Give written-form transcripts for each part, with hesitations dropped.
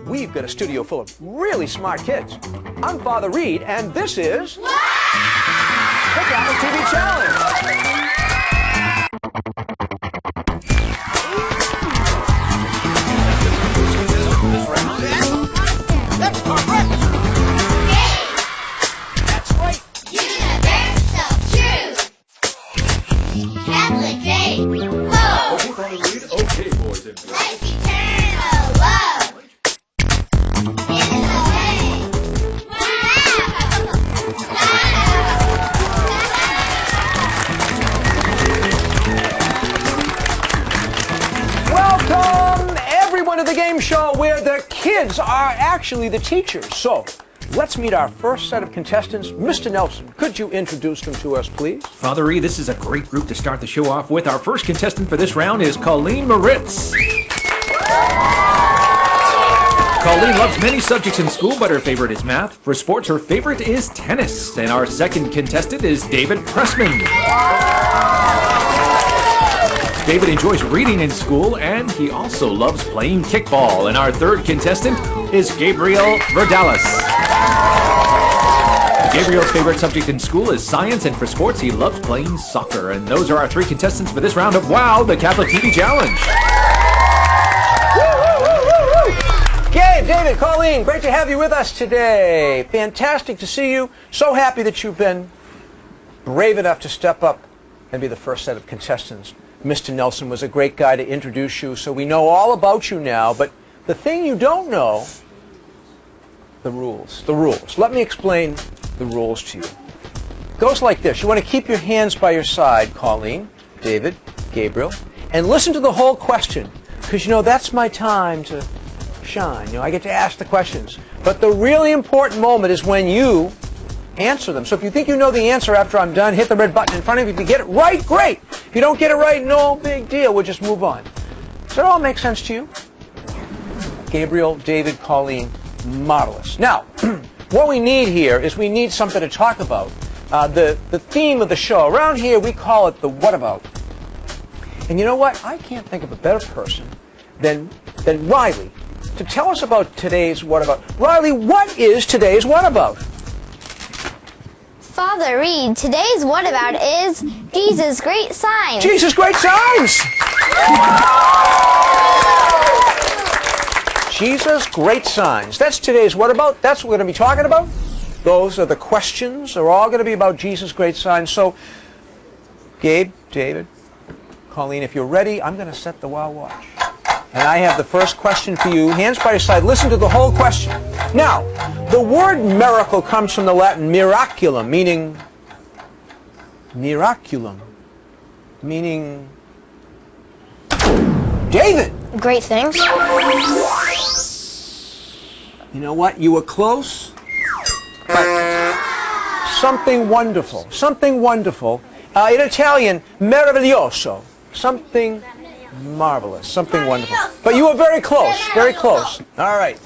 We've got a studio full of really smart kids. I'm Father Reed, and this is the Catholic TV Challenge. That's correct. That's right. Universal truth. Catholic faith. Hope. Okay, Father Reed. Okay, boys and girls. Life eternal love. In the way. Welcome, everyone, to the game show where the kids are actually the teachers. So, let's meet our first set of contestants. Mr. Nelson, could you introduce them to us, please? Father Reed, this is a great group to start the show off with. Our first contestant for this round is Colleen Moritz. Colleen loves many subjects in school, but her favorite is math. For sports, her favorite is tennis. And our second contestant is David Pressman. David enjoys reading in school, and he also loves playing kickball. And our third contestant is Gabriel Verdalis. Gabriel's favorite subject in school is science, and for sports, he loves playing soccer. And those are our three contestants for this round of WOW, the Catholic TV Challenge. Gabe, David, Colleen, great to have you with us today. Fantastic to see you. So happy that you've been brave enough to step up and be the first set of contestants. Mr. Nelson was a great guy to introduce you, so we know all about you now. But the thing you don't know, the rules. The rules. Let me explain the rules to you. It goes like this. You want to keep your hands by your side, Colleen, David, Gabriel, and listen to the whole question, because, you know, that's my time to shine. You know, I get to ask the questions. But the really important moment is when you answer them. So if you think you know the answer after I'm done, hit the red button in front of you. If you get it right, great. If you don't get it right, no big deal. We'll just move on. Does that all make sense to you? Gabriel, David, Colleen, marvelous. Now, what we need here is we need something to talk about. The theme of the show. Around here, we call it the Wudabout. And you know what? I can't think of a better person than Riley to tell us about today's Wudabout. Riley, what is today's Wudabout? Father Reed, today's Wudabouts is Jesus' Great Signs. Jesus' Great Signs! Jesus' Great Signs. That's today's Wudabout. That's what we're going to be talking about. Those are the questions. They're all going to be about Jesus' Great Signs. So, Gabe, David, Colleen, if you're ready, I'm going to set the WOW Watch. And I have the first question for you. Hands by your side. Listen to the whole question. Now, the word miracle comes from the Latin miraculum, meaning David. Great things. You know what? You were close, but something wonderful. Something wonderful. In Italian, meraviglioso. Something marvelous. Something wonderful. But you were very close. Very close. All right.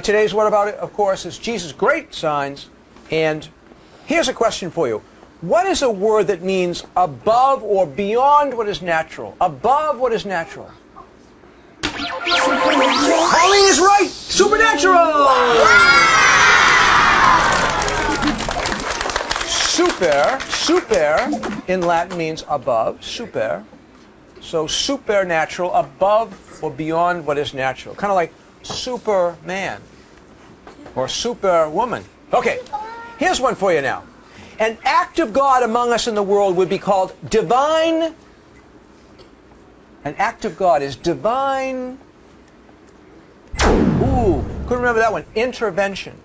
Today's What About It, of course, is Jesus' Great Signs. And here's a question for you. What is a word that means above or beyond what is natural? Above what is natural? Colleen is right! Supernatural! Super in Latin means above, super. So supernatural, above or beyond what is natural. Kind of like Superman or Superwoman. Okay, here's one for you now. An act of God among us in the world would be called divine. An act of God is divine. Ooh, couldn't remember that one. Intervention.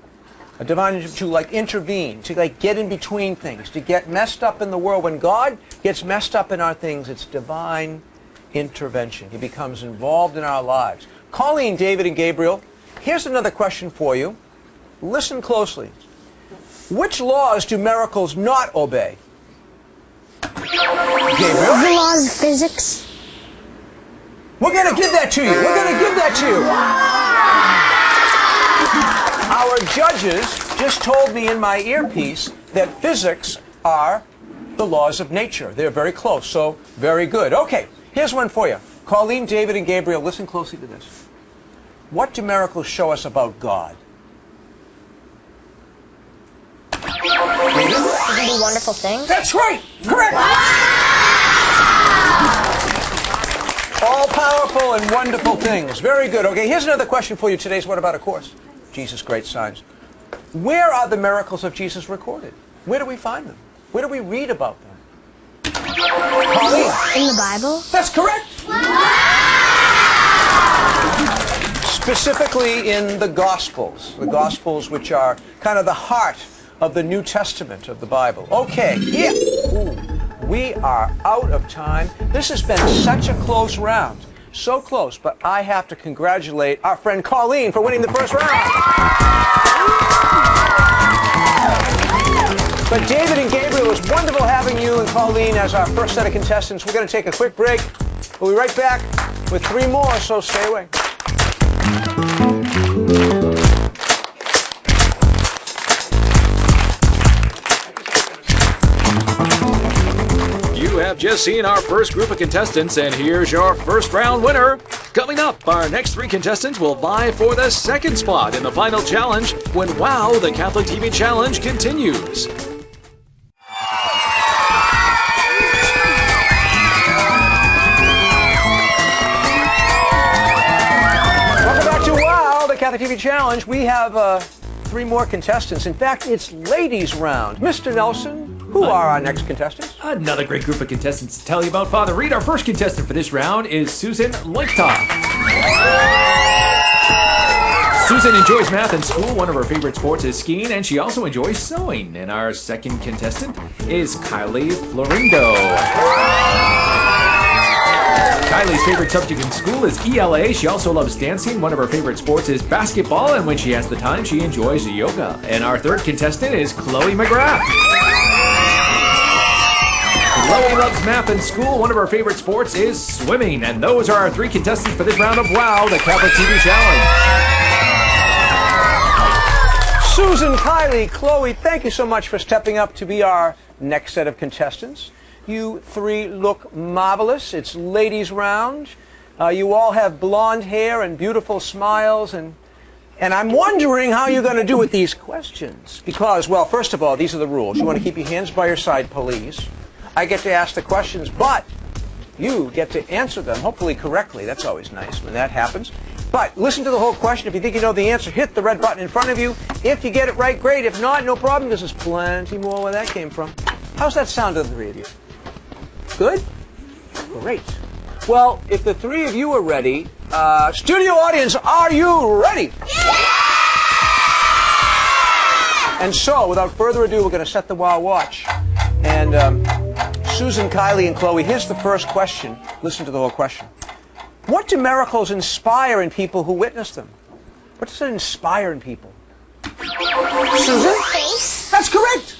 A divine, to like intervene, to like get in between things, to get messed up in the world. When God gets messed up in our things, it's divine intervention. He becomes involved in our lives. Colleen, David, and Gabriel, here's another question for you. Listen closely. Which laws do miracles not obey? Gabriel? The laws of physics. We're going to give that to you. We're going to give that to you. Our judges just told me in my earpiece that physics are the laws of nature. They're very close, so very good. Okay, here's one for you. Colleen, David, and Gabriel, listen closely to this. What do miracles show us about God? You can do wonderful things. That's right! Correct! All powerful and wonderful things. Very good. Okay, here's another question for you. Today's What About, of course. Jesus' great signs. Where are the miracles of Jesus recorded? Where do we find them? Where do we read about them? Colleen? In the Bible? That's correct! Specifically in the Gospels. The Gospels, which are kind of the heart of the New Testament of the Bible. Okay, yeah. Ooh, we are out of time. This has been such a close round. So close, but I have to congratulate our friend Colleen for winning the first round. But David and Gabriel, it was wonderful having you and Colleen as our first set of contestants. We're going to take a quick break. We'll be right back with 3 more, so stay away. You have just seen our first group of contestants, and here's your first round winner. Coming up, our next 3 contestants will vie for the second spot in the final challenge when Wow, the Catholic TV Challenge continues. Welcome back to Wow, the Catholic TV Challenge. We have 3 more contestants. In fact, it's ladies' round. Mr. Nelson, who are our next contestants? Another great group of contestants to tell you about. Father Reed, our first contestant for this round is Susan Leichthoff. Susan enjoys math in school. One of her favorite sports is skiing, and she also enjoys sewing. And our second contestant is Kylie Florindo. Kylie's favorite subject in school is ELA. She also loves dancing. One of her favorite sports is basketball, and when she has the time, she enjoys yoga. And our third contestant is Chloe McGrath. Chloe loves math in school. One of her favorite sports is swimming. And those are our 3 contestants for this round of Wow, the Catholic TV Challenge. Susan, Kylie, Chloe, thank you so much for stepping up to be our next set of contestants. You 3 look marvelous. It's ladies' round. You all have blonde hair and beautiful smiles, and I'm wondering how you're going to do with these questions. Because, well, first of all, these are the rules. You want to keep your hands by your side, please. I get to ask the questions, but you get to answer them, hopefully correctly. That's always nice when that happens. But listen to the whole question. If you think you know the answer, hit the red button in front of you. If you get it right, great. If not, no problem. There's plenty more where that came from. How's that sound to the 3 of you? Good? Great. Well, if the 3 of you are ready, studio audience, are you ready? Yeah! And so, without further ado, we're going to set the Wow Watch. And Susan, Kylie, and Chloe, here's the first question. Listen to the whole question. What do miracles inspire in people who witness them? What does it inspire in people? Susan? Faith. That's correct.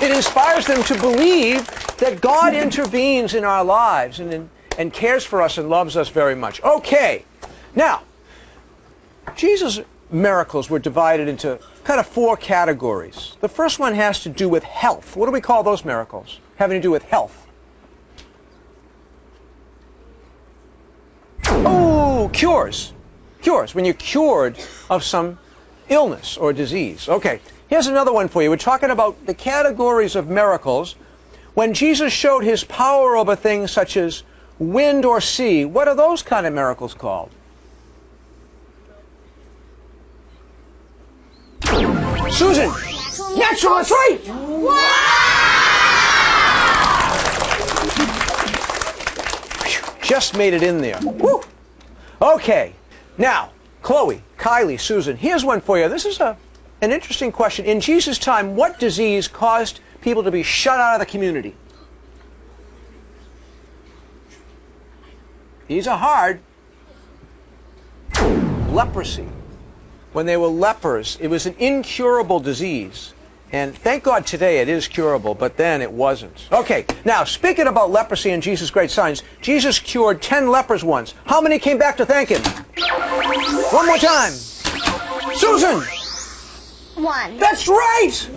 It inspires them to believe that God intervenes in our lives and cares for us and loves us very much. Okay. Now, Jesus' miracles were divided into kind of 4 categories. The first one has to do with health. What do we call those miracles? Having to do with health. Oh, cures. Cures. When you're cured of some illness or disease. Okay. Here's another one for you. We're talking about the categories of miracles. When Jesus showed his power over things such as wind or sea, what are those kind of miracles called? Susan! Natural, that's right! Just made it in there. Woo! Okay. Now, Chloe, Kylie, Susan, here's one for you. This is an interesting question. In Jesus' time, what disease caused people to be shut out of the community? These are hard. Leprosy. When they were lepers, it was an incurable disease. And thank God today it is curable, but then it wasn't. Okay, now speaking about leprosy and Jesus' great signs, Jesus cured 10 lepers once. How many came back to thank him? One more time. Susan! 1. That's right!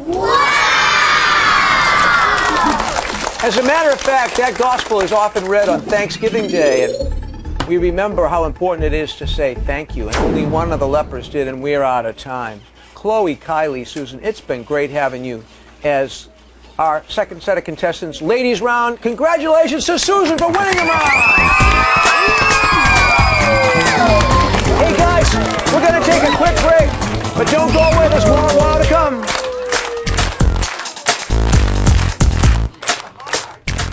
As a matter of fact, that gospel is often read on Thanksgiving Day, and we remember how important it is to say thank you. And only one of the lepers did, and we're out of time. Chloe, Kylie, Susan, it's been great having you as our second set of contestants. Ladies round, congratulations to Susan for winning the round. Hey guys, we're going to take a quick break, but don't go away. There's more wow to come.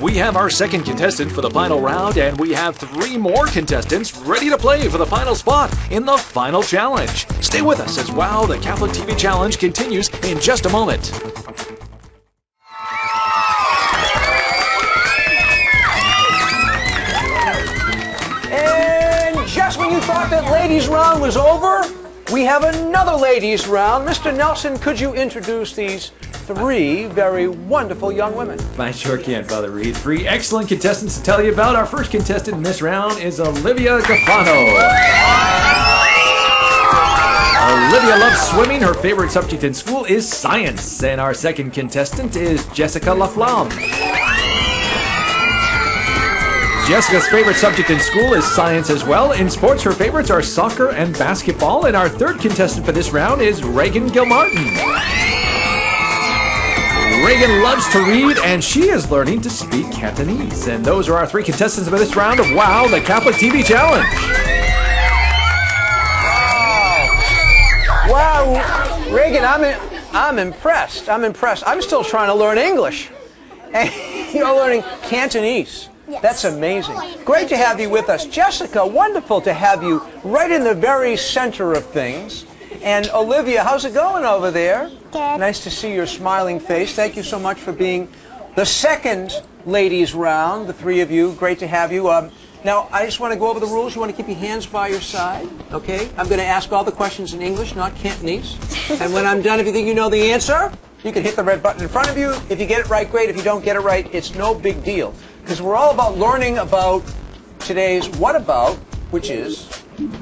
We have our second contestant for the final round, and we have 3 more contestants ready to play for the final spot in the final challenge. Stay with us as Wow, the Catholic TV Challenge continues in just a moment. And just when you thought that ladies round was over, we have another ladies round. Mr. Nelson, could you introduce these 3 very wonderful young women? I sure can, Father Reed. 3 excellent contestants to tell you about. Our first contestant in this round is Olivia Gaffano. Olivia loves swimming. Her favorite subject in school is science. And our second contestant is Jessica Laflamme. Jessica's favorite subject in school is science as well. In sports, her favorites are soccer and basketball. And our third contestant for this round is Reagan Gilmartin. Reagan loves to read, and she is learning to speak Cantonese. And those are our 3 contestants for this round of Wow, the Catholic TV Challenge. Wow, Reagan, I'm impressed. I'm still trying to learn English. And you're learning Cantonese. Yes. That's amazing. Great to have you with us. Jessica, wonderful to have you right in the very center of things. And Olivia, how's it going over there? Good. Nice to see your smiling face. Thank you so much for being the second ladies round, the 3 of you. Great to have you. Now, I just want to go over the rules. You want to keep your hands by your side, okay? I'm going to ask all the questions in English, not Cantonese. And when I'm done, if you think you know the answer, you can hit the red button in front of you. If you get it right, great. If you don't get it right, it's no big deal. Because we're all about learning about today's What About, which is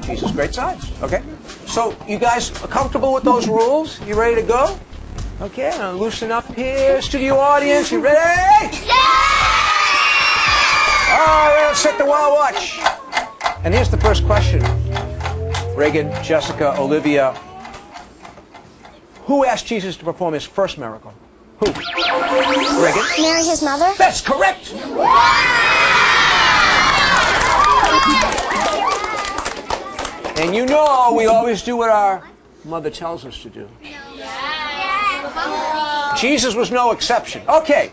Jesus' great signs, okay? So, you guys are comfortable with those rules? You ready to go? Okay, now loosen up here. Studio audience, you ready? Yeah! All right, let's set the Wow Watch. And here's the first question. Reagan, Jessica, Olivia. Who asked Jesus to perform his first miracle? Who? Reagan? Mary, his mother. That's correct. And you know we always do what our mother tells us to do. Jesus was no exception. Okay.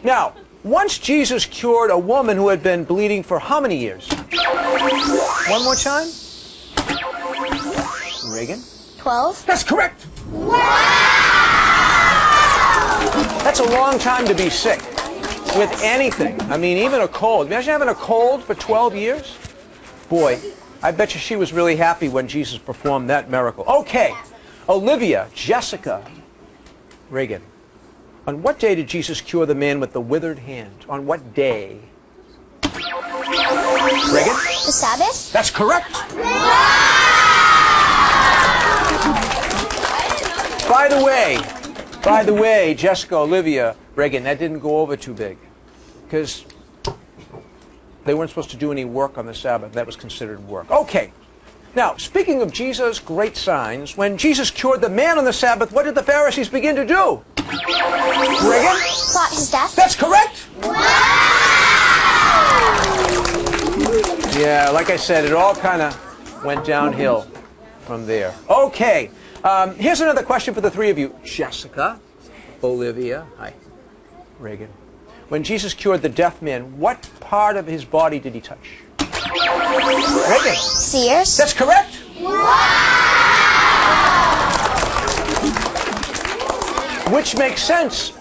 Now, once Jesus cured a woman who had been bleeding for how many years? One more time. Reagan? 12. That's correct. That's a long time to be sick with anything. I mean, even a cold. Imagine having a cold for 12 years. Boy, I bet you she was really happy when Jesus performed that miracle. Okay, Olivia, Jessica, Reagan. On what day did Jesus cure the man with the withered hand? On what day? Reagan? The Sabbath. That's correct. By the way, Jessica, Olivia, Reagan, that didn't go over too big. Because they weren't supposed to do any work on the Sabbath. That was considered work. Okay. Now, speaking of Jesus' great signs, when Jesus cured the man on the Sabbath, what did the Pharisees begin to do? Reagan? Plot his death. That's correct. Yeah, like I said, it all kind of went downhill from there. Okay. Here's another question for the 3 of you. Jessica, Olivia, hi, Reagan. When Jesus cured the deaf man, what part of his body did he touch? Reagan. Sears. That's correct. Which makes sense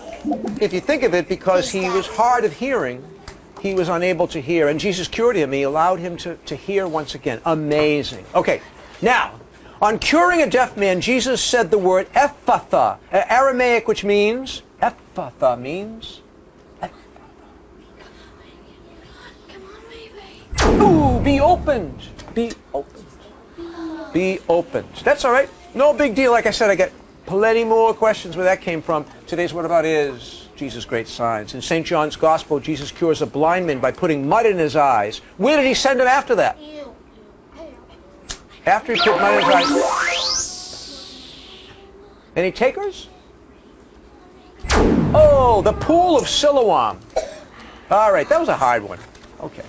if you think of it, because he was hard of hearing. He was unable to hear, and Jesus cured him. He allowed him to hear once again. Amazing. Okay, now, on curing a deaf man, Jesus said the word Ephatha, Aramaic, which means, Ephatha means, ooh, be opened. Be opened. Be opened. That's all right. No big deal. Like I said, I get plenty more questions where that came from. Today's What About is Jesus' great signs. In St. John's Gospel, Jesus cures a blind man by putting mud in his eyes. Where did he send him after that? After he put mud in his eyes. Any takers? Oh, the pool of Siloam. All right, that was a hard one. Okay,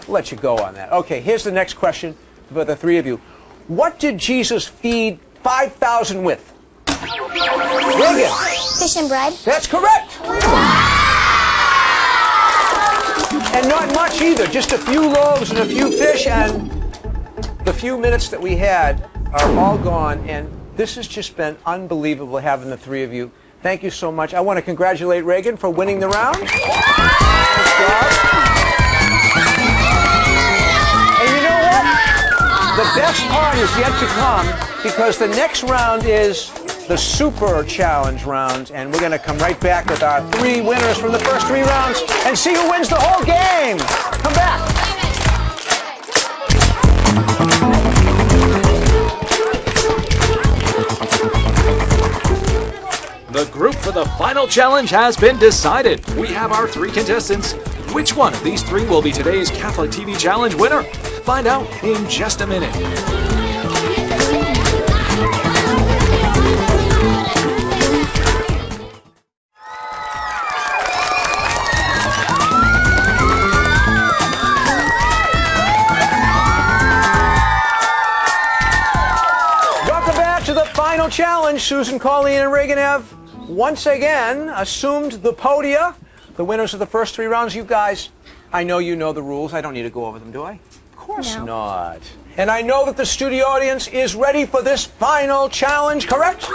we'll let you go on that. Okay, here's the next question for the three of you. What did Jesus feed 5,000 with? Reagan. Fish and bread. That's correct. And not much either. Just a few loaves and a few fish, and the few minutes that we had are all gone. And this has just been unbelievable having the three of you. Thank you so much. I want to congratulate Reagan for winning the round. Nice job. And you know what? The best part is yet to come, because the next round is the Super Challenge round, and we're going to come right back with our three winners from the first three rounds and see who wins the whole game. Come back. The group for the final challenge has been decided. We have our three contestants. Which one of these three will be today's Catholic TV Challenge winner? Find out in just a minute. Welcome back to the final challenge. Susan, Colleen, and Reagan have once again assumed the podia. The winners of the first three rounds, you guys, I know you know the rules. I don't need to go over them, do I? Of course not. And I know that the studio audience is ready for this final challenge, correct?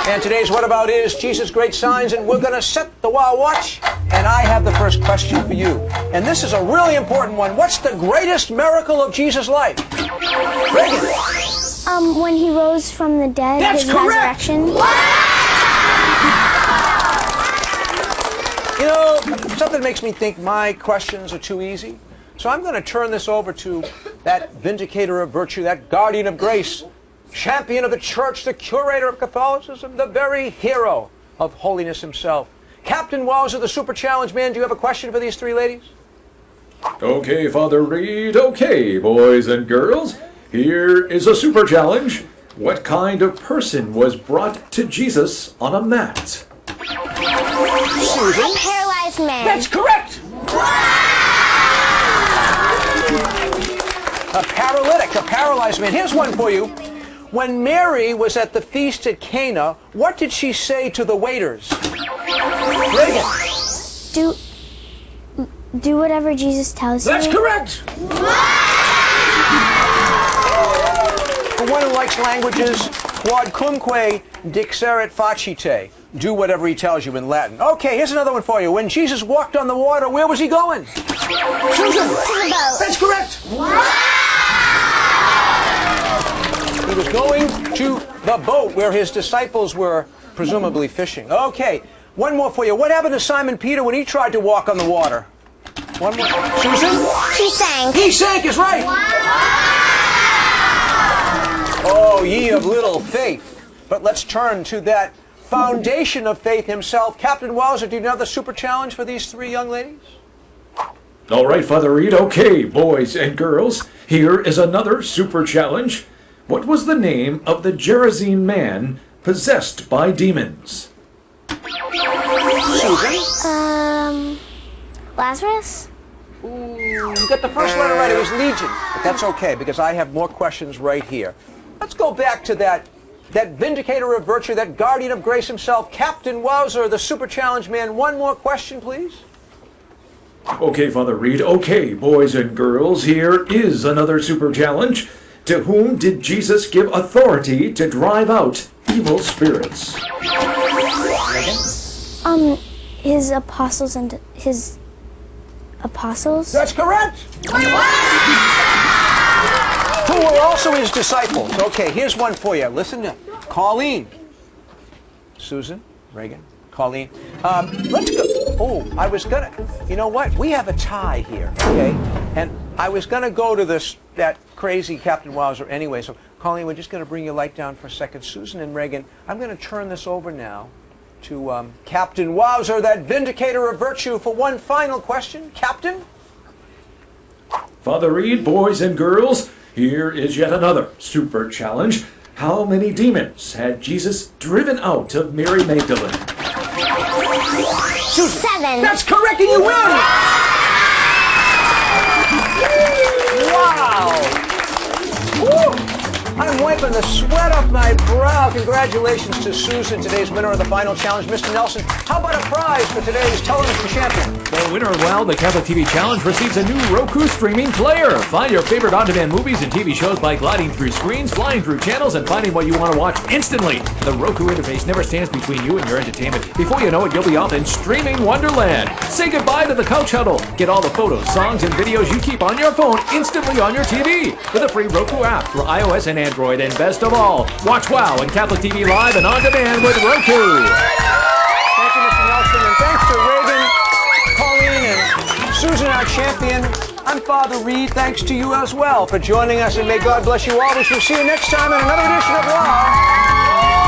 And today's What About is Jesus' great signs, and we're going to set the Wow Watch. And I have the first question for you. And this is a really important one. What's the greatest miracle of Jesus' life? Reagan. When he rose from the dead, That's his correct. resurrection. You know, something makes me think my questions are too easy. So I'm going to turn this over to that vindicator of virtue, that guardian of grace, champion of the church, the curator of Catholicism, the very hero of holiness himself. Captain Wowzer, the Super Challenge man, do you have a question for these three ladies? Okay, Father Reed. Okay, boys and girls. Here is a super challenge. What kind of person was brought to Jesus on a mat? Susan? A paralyzed man. That's correct! A paralytic, a paralyzed man. Here's one for you. When Mary was at the feast at Cana, what did she say to the waiters? Reagan. Do whatever Jesus tells you. That's correct! For one who likes languages, quod cumque dixerit facite. Do whatever he tells you in Latin. Okay, here's another one for you. When Jesus walked on the water, where was he going? Susan! To the boat. That's correct! He was going to the boat where his disciples were presumably fishing. Okay, one more for you. What happened to Simon Peter when he tried to walk on the water? One more. Susan? He sank. He sank is right! Oh, ye of little faith. But let's turn to that foundation of faith himself. Captain Wowzer, do you have the super challenge for these three young ladies? All right, Father Reed. Okay, boys and girls. Here is another super challenge. What was the name of the Gerasene man possessed by demons? Susan? Lazarus? Ooh, you got the first letter right. It was Legion. But that's okay, because I have more questions right here. Let's go back to that vindicator of virtue, that guardian of grace himself, Captain Wowzer, the super challenge man. One more question, please. Okay, Father Reed. Okay, boys and girls. Here is another super challenge. To whom did Jesus give authority to drive out evil spirits? His apostles and his apostles. That's correct. Who were also his disciples. Okay, here's one for you. Listen to Colleen. Susan, Reagan, Colleen. Let's go. Oh, I was gonna. You know what? We have a tie here. Okay, and I was gonna go to that crazy Captain Wowzer anyway. So Colleen, we're just going to bring your light down for a second. Susan and Reagan, I'm going to turn this over now to Captain Wowzer, that vindicator of virtue, for one final question. Captain? Father Reed, boys and girls, here is yet another super challenge. How many demons had Jesus driven out of Mary Magdalene? Susan. 7. That's correct, and you win! Wow! Woo! I'm wiping the sweat off my brow. Congratulations to Susan, today's winner of the final challenge. Mr. Nelson, how about a prize for today's television champion? The winner of WOW, the Catholic TV Challenge, receives a new Roku streaming player. Find your favorite on-demand movies and TV shows by gliding through screens, flying through channels, and finding what you want to watch instantly. The Roku interface never stands between you and your entertainment. Before you know it, you'll be off in streaming wonderland. Say goodbye to the couch huddle. Get all the photos, songs, and videos you keep on your phone instantly on your TV with a free Roku app for iOS and Android. And best of all, watch WOW and Catholic TV live and on demand with Roku. Thank you, Mr. Nelson, and thanks to Reagan, Colleen, and Susan, our champion. I'm Father Reed. Thanks to you as well for joining us, and may God bless you always. We'll see you next time in another edition of WOW.